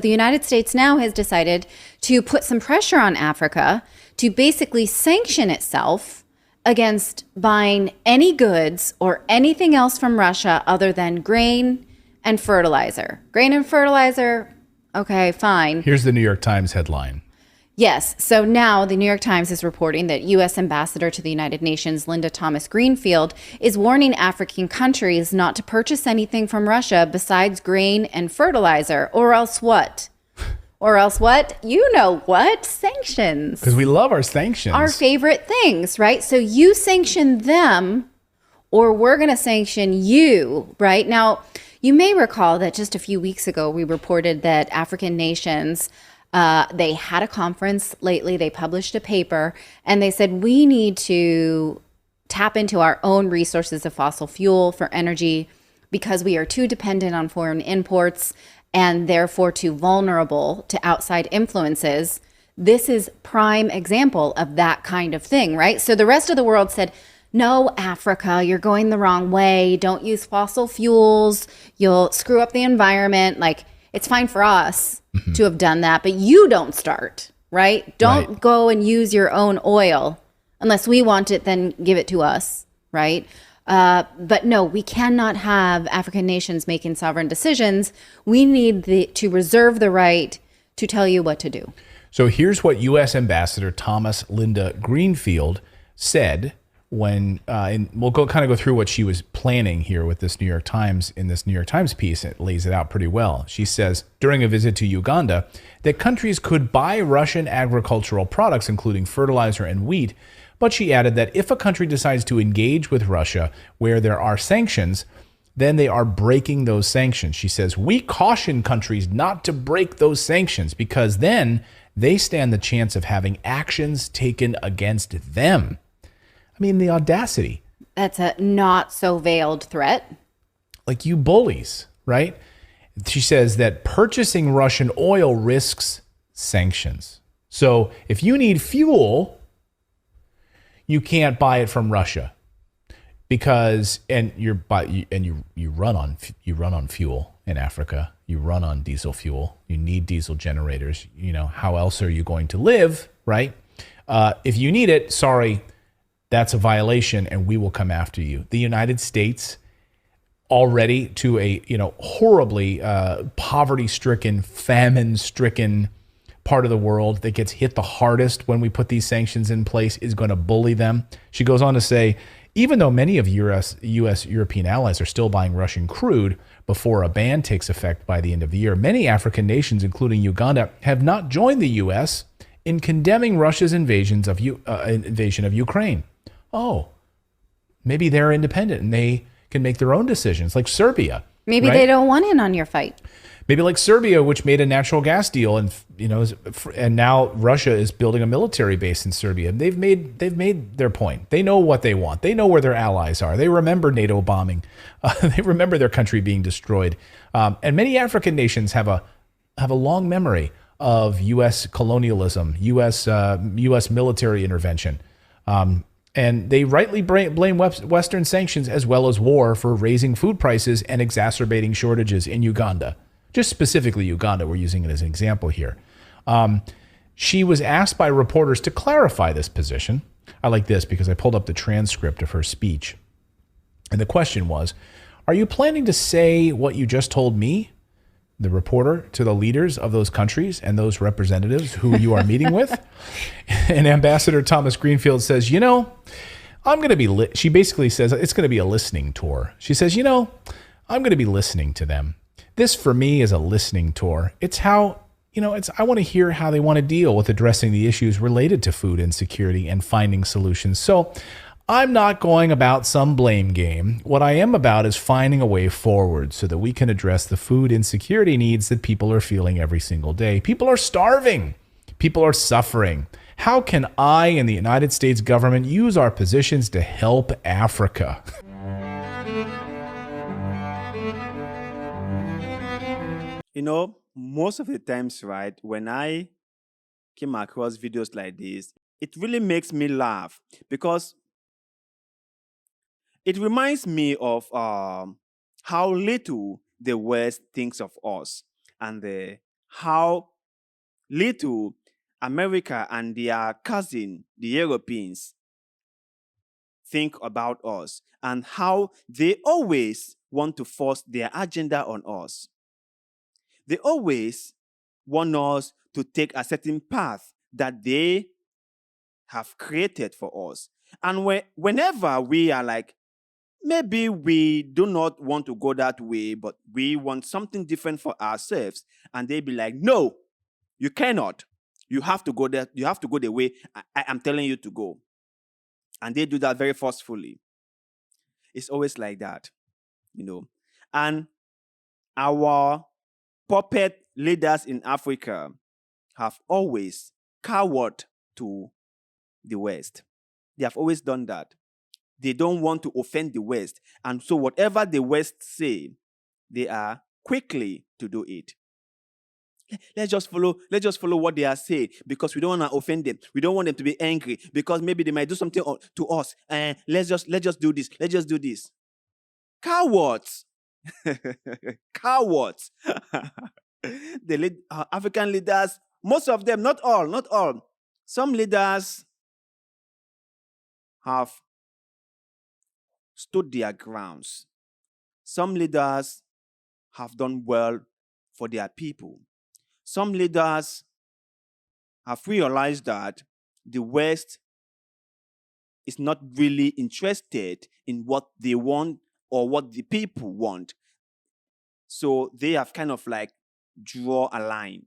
The United States now has decided to put some pressure on Africa to basically sanction itself against buying any goods or anything else from Russia other than grain and fertilizer. Grain and fertilizer, okay, fine. Here's the New York Times headline. Yes. So now the New York Times is reporting that U.S. Ambassador to the United Nations, Linda Thomas Greenfield, is warning African countries not to purchase anything from Russia besides grain and fertilizer, or else what? Or else what? You know what? Sanctions. Because we love our sanctions. Our favorite things, right? So you sanction them, or we're going to sanction you, right? Now, you may recall that just a few weeks ago, we reported that African nations, they had a conference lately. They published a paper and they said, we need to tap into our own resources of fossil fuel for energy because we are too dependent on foreign imports and therefore too vulnerable to outside influences. This is prime example of that kind of thing, right? So the rest of the world said, no, Africa, you're going the wrong way. Don't use fossil fuels. You'll screw up the environment. Like, it's fine for us to have done that, but you don't start, right? Don't go and use your own oil unless we want it, then give it to us, right? But no, we cannot have African nations making sovereign decisions. We need to reserve the right to tell you what to do. So here's what U.S. Ambassador Thomas Linda Greenfield said when, and we'll go through what she was planning here with this New York Times. In this New York Times piece, it lays it out pretty well. She says, during a visit to Uganda, that countries could buy Russian agricultural products, including fertilizer and wheat. But she added that if a country decides to engage with Russia where there are sanctions, then they are breaking those sanctions. She says, we caution countries not to break those sanctions because then they stand the chance of having actions taken against them. I mean, the audacity. That's a not so veiled threat. Like, you bullies, right? She says that purchasing Russian oil risks sanctions. So if you need fuel, you can't buy it from Russia because you run on fuel in Africa. You run on diesel fuel. You need diesel generators. You know, how else are you going to live, right? If you need it, sorry, that's a violation and we will come after you. The United States, already to a horribly poverty-stricken, famine-stricken part of the world that gets hit the hardest when we put these sanctions in place, is going to bully them. She goes on to say, even though many of U.S. European allies are still buying Russian crude before a ban takes effect by the end of the year, many African nations, including Uganda, have not joined the U.S. in condemning Russia's invasion of Ukraine. Oh, maybe they're independent and they can make their own decisions, like Serbia. Maybe they don't want in on your fight. Maybe like Serbia, which made a natural gas deal, and now Russia is building a military base in Serbia. They've made their point. They know what they want. They know where their allies are. They remember NATO bombing. They remember their country being destroyed. And many African nations have a long memory of U.S. colonialism, U.S. military intervention. And they rightly blame Western sanctions as well as war for raising food prices and exacerbating shortages in Uganda. Just specifically Uganda, we're using it as an example here. She was asked by reporters to clarify this position. I like this because I pulled up the transcript of her speech. And the question was, are you planning to say what you just told me, the reporter, to the leaders of those countries and those representatives who you are meeting with? And Ambassador Thomas Greenfield says, I'm going to be, she basically says it's going to be a listening tour. She says, I'm going to be listening to them. This for me is a listening tour. It's how, I want to hear how they want to deal with addressing the issues related to food insecurity and finding solutions. So I'm not going about some blame game. What I am about is finding a way forward so that we can address the food insecurity needs that people are feeling every single day. People are starving. People are suffering. How can I and the United States government use our positions to help Africa? Most of the times, right, when I came across videos like this, it really makes me laugh because it reminds me of how little the West thinks of us and the how little America and their cousin, the Europeans, think about us, and how they always want to force their agenda on us. They always want us to take a certain path that they have created for us. And whenever we are like, maybe we do not want to go that way, but we want something different for ourselves, and they be like, no, you cannot. You have to go there. You have to go the way I am telling you to go. And they do that very forcefully. It's always like that, you know. And our puppet leaders in Africa have always cowered to the West. They have always done that. They don't want to offend the West. And so whatever the West say, they are quickly to do it. Let's just follow what they are saying, because we don't want to offend them. We don't want them to be angry, because maybe they might do something to us. And let's just do this. Let's just do this. Cowards. Cowards. African leaders, most of them, not all. Some leaders have stood their grounds. Some leaders have done well for their people. Some leaders have realized that the West is not really interested in what they want or what the people want. So they have kind of like draw a line.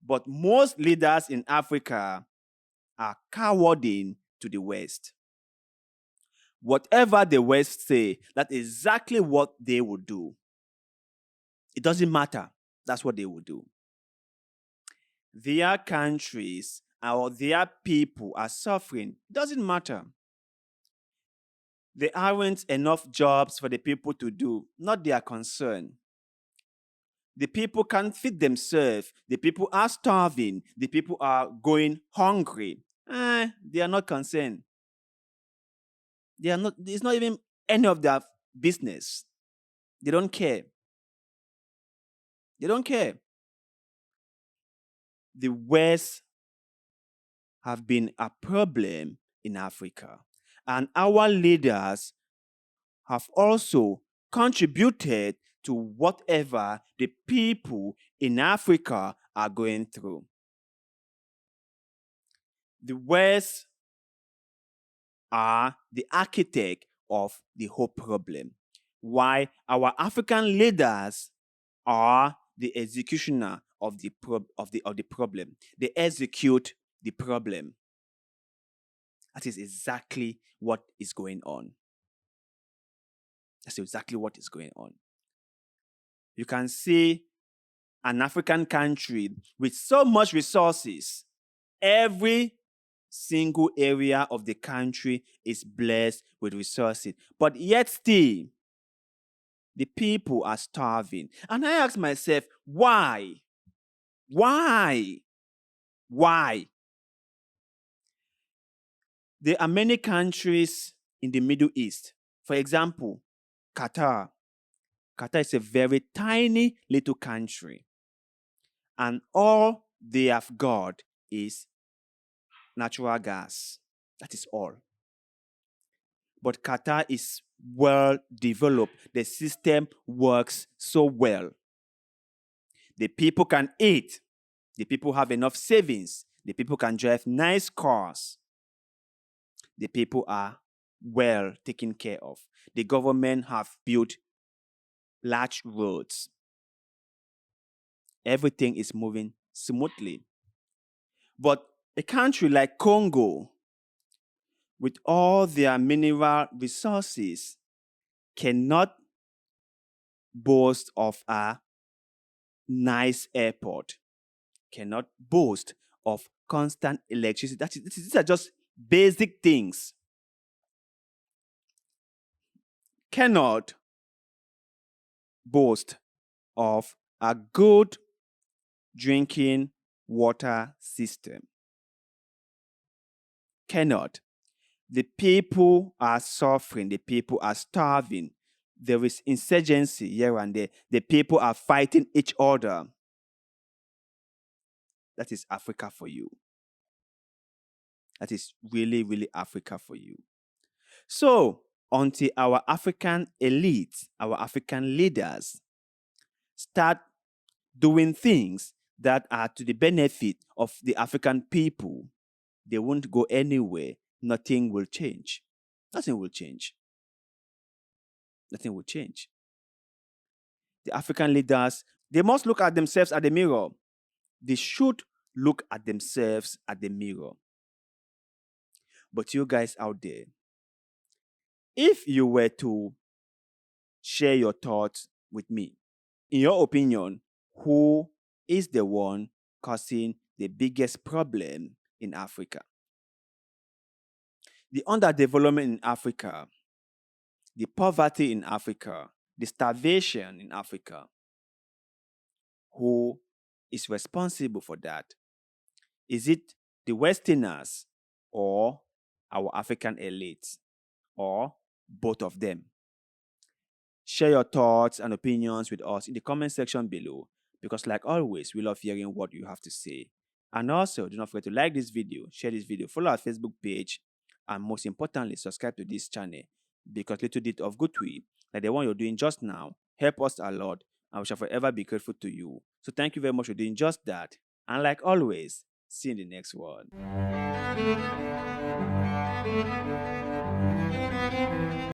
But most leaders in Africa are cowarding to the West. Whatever the West say, that's exactly what they will do. It doesn't matter. That's what they will do. Their countries or their people are suffering. It doesn't matter. There aren't enough jobs for the people to do. Not their concern. The people can't feed themselves. The people are starving. The people are going hungry. They are not concerned. They are not. It's not even any of their business. They don't care. They don't care. The West have been a problem in Africa, and our leaders have also contributed to whatever the people in Africa are going through. The West are the architect of the whole problem, while our African leaders are the executioner of the problem. They execute the problem. That is exactly what is going on. That's exactly what is going on. You can see an African country with so much resources. Every single area of the country is blessed with resources. But yet still, the people are starving. And I ask myself, why? Why? Why? There are many countries in the Middle East. For example, Qatar. Qatar is a very tiny little country. And all they have got is natural gas. That is all. But Qatar is well developed. The system works so well. The people can eat. The people have enough savings. The people can drive nice cars. The people are well taken care of. The government have built large roads. Everything is moving smoothly. But a country like Congo, with all their mineral resources, cannot boast of a nice airport, cannot boast of constant electricity. These are just basic things. Cannot boast of a good drinking water system. Cannot. The people are suffering. The people are starving. There is insurgency here and there. The people are fighting each other. that is Africa for you. That is really, really Africa for you. So, until our African elites, our African leaders start doing things that are to the benefit of the African people, they won't go anywhere. Nothing will change. Nothing will change. Nothing will change. The African leaders, they must look at themselves at the mirror. They should look at themselves at the mirror. But you guys out there, if you were to share your thoughts with me, in your opinion, who is the one causing the biggest problem in Africa? The underdevelopment in Africa, the poverty in Africa, the starvation in Africa. Who is responsible for that? Is it the Westerners or our African elites, or both of them? Share your thoughts and opinions with us in the comment section below, because like always, we love hearing what you have to say. And also, do not forget to like this video, share this video, follow our Facebook page, and most importantly, subscribe to this channel, because little bit of good tweet, like the one you're doing just now, help us a lot, and we shall forever be grateful to you. So thank you very much for doing just that. And like always, see you in the next one.